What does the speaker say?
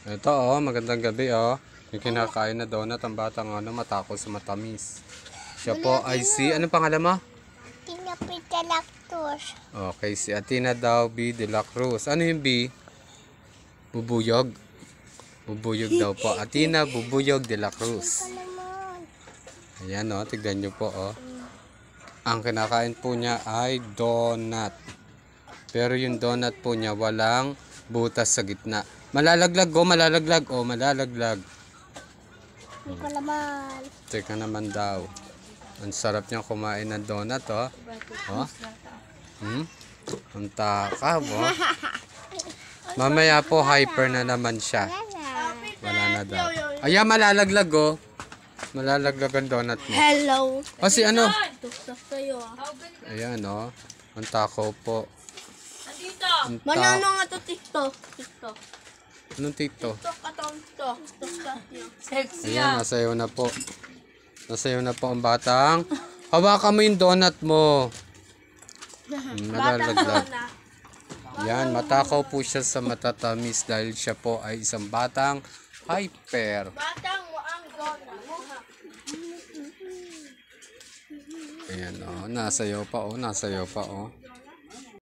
Ito oh, magandang gabi oh. Yung kinakain na donut ang batang matako sa matamis. Siya po ay si, anong pangalan mo? Tina P. de la Cruz. Okay, si Athena daw B. de la Cruz. Ano yung B? Bubuyog. Bubuyog daw po. Athena Bubuyog de la Cruz. Ayan oh, tignan nyo po oh. Ang kinakain po niya ay donut. Pero yung donut po niya walang butas sa gitna. Malalaglag oh, malalaglag oh, malalaglag. Hindi ko naman. Teka naman daw. Ang sarap niyang kumain ng donut oh. Oh. Ang takaw oh. Mamaya po hyper na naman siya. Wala na daw. Ayan, malalaglag oh. Malalaglag ang donut mo. Hello. O si ano? Tuktok kayo. Ayan oh. Ang takaw po. Ang Manano nga to TikTok. TikTok. Anong tito? TikTok atong to. TikTok niyo. Sexy Ayan, nasayaw na po. Nasayaw na po ang batang. Hawakan mo yung donut mo. Malalaglag. Yan, matakaw po siya sa matatamis dahil siya po ay isang batang hyper. Batang mo ang gona. Ayan, oh, nasayaw pa, oh, nasayaw pa, oh.